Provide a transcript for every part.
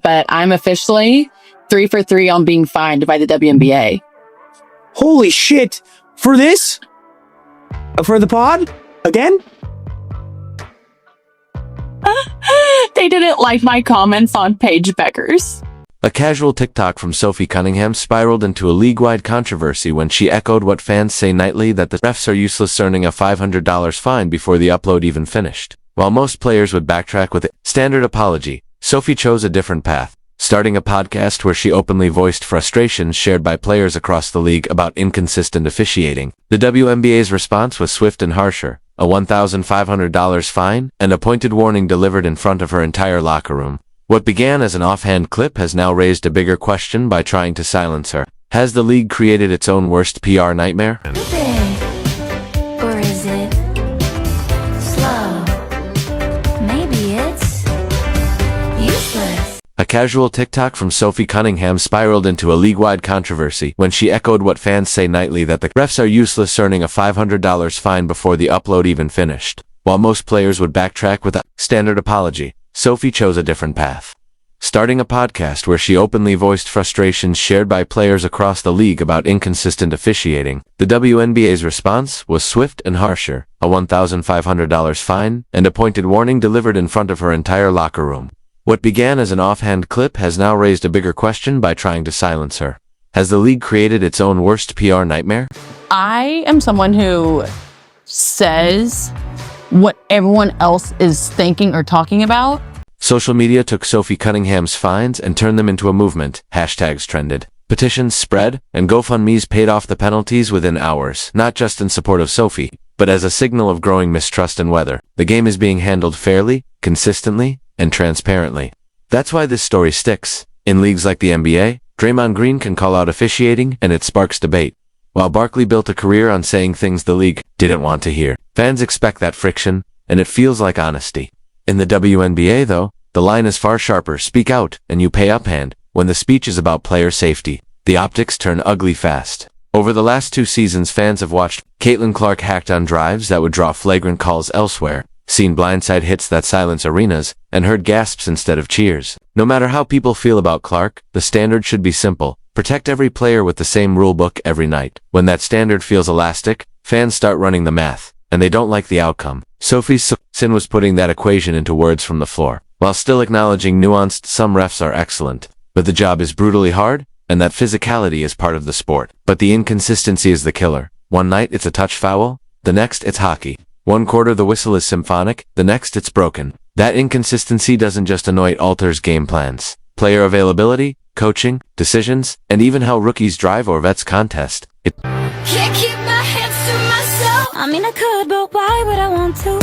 but I'm officially 3 for 3 on being fined by the WNBA. Holy shit! For this? For the pod? Again? They didn't like my comments on Paige Becker's. A casual TikTok from Sophie Cunningham spiraled into a league-wide controversy when she echoed what fans say nightly, that the refs are useless, earning a $500 fine before the upload even finished. While most players would backtrack with a standard apology, Sophie chose a different path, starting a podcast where she openly voiced frustrations shared by players across the league about inconsistent officiating. The WNBA's response was swift and harsher: a $1,500 fine and a pointed warning delivered in front of her entire locker room. What began as an offhand clip has now raised a bigger question by trying to silence her. Has the league created its own worst PR nightmare? Or is it slow? Maybe it's useless. A casual TikTok from Sophie Cunningham spiraled into a league-wide controversy when she echoed what fans say nightly, that the refs are useless, earning a $500 fine before the upload even finished. While most players would backtrack with a standard apology, Sophie chose a different path, starting a podcast where she openly voiced frustrations shared by players across the league about inconsistent officiating. The WNBA's response was swift and harsher: a $1,500 fine and a pointed warning delivered in front of her entire locker room. What began as an offhand clip has now raised a bigger question by trying to silence her. Has the league created its own worst PR nightmare? I am someone who says what everyone else is thinking or talking about. Social media took Sophie Cunningham's fines and turned them into a movement. Hashtags trended, petitions spread, and GoFundMes paid off the penalties within hours, not just in support of Sophie, but as a signal of growing mistrust in whether the game is being handled fairly, consistently, and transparently. That's why this story sticks. In leagues like the NBA, Draymond Green can call out officiating and it sparks debate, while Barkley built a career on saying things the league didn't want to hear. Fans expect that friction, and it feels like honesty. In the WNBA, though, the line is far sharper. Speak out, and you pay uphand. When the speech is about player safety, the optics turn ugly fast. Over the last 2 seasons, fans have watched Caitlin Clark hacked on drives that would draw flagrant calls elsewhere, seen blindside hits that silence arenas, and heard gasps instead of cheers. No matter how people feel about Clark, the standard should be simple: protect every player with the same rulebook every night. When that standard feels elastic, fans start running the math, and they don't like the outcome. Sophie Cunningham was putting that equation into words from the floor, while still acknowledging nuanced some refs are excellent, but the job is brutally hard, and that physicality is part of the sport. But the inconsistency is the killer. One night it's a touch foul, the next it's hockey. One quarter the whistle is symphonic, the next it's broken. That inconsistency doesn't just annoy, it alters game plans, player availability, coaching, decisions, and even how rookies drive or vets contest. Can't keep my hands to myself. I mean, I could, but why would I want to?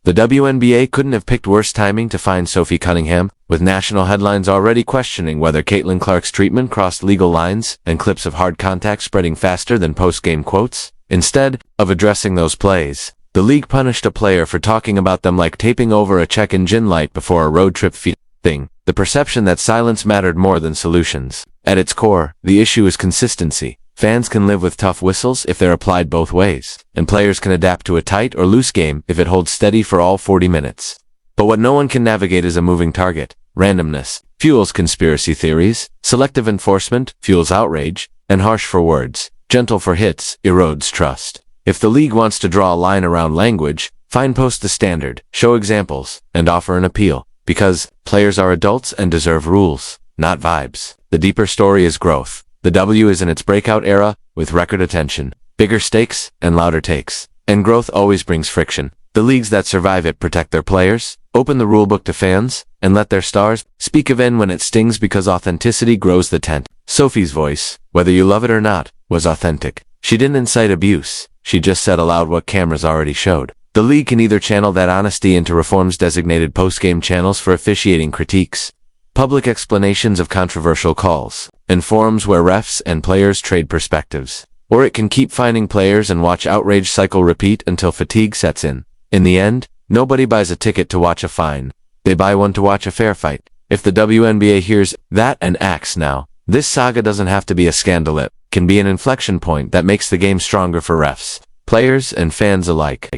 The WNBA couldn't have picked worse timing to fine Sophie Cunningham, with national headlines already questioning whether Caitlin Clark's treatment crossed legal lines and clips of hard contact spreading faster than post-game quotes. Instead of addressing those plays, the league punished a player for talking about them like taping over a check engine light before a road trip thing. The perception that silence mattered more than solutions. At its core, the issue is consistency. Fans can live with tough whistles if they're applied both ways, and players can adapt to a tight or loose game if it holds steady for all 40 minutes. But what no one can navigate is a moving target. Randomness fuels conspiracy theories, selective enforcement fuels outrage, and harsh for words, gentle for hits, erodes trust. If the league wants to draw a line around language, post the standard, show examples, and offer an appeal. Because players are adults and deserve rules, not vibes. The deeper story is growth. The W is in its breakout era, with record attention, bigger stakes, and louder takes. And growth always brings friction. The leagues that survive it protect their players, open the rulebook to fans, and let their stars speak even when it stings, because authenticity grows the tent. Sophie's voice, whether you love it or not, was authentic. She didn't incite abuse. She just said aloud what cameras already showed. The league can either channel that honesty into reforms, designated post-game channels for officiating critiques, public explanations of controversial calls, and forums where refs and players trade perspectives, or it can keep finding players and watch outrage cycle repeat until fatigue sets in. In the end, nobody buys a ticket to watch a fine. They buy one to watch a fair fight. If the WNBA hears that and acts now, this saga doesn't have to be a scandal. It can be an inflection point that makes the game stronger for refs, players, and fans alike.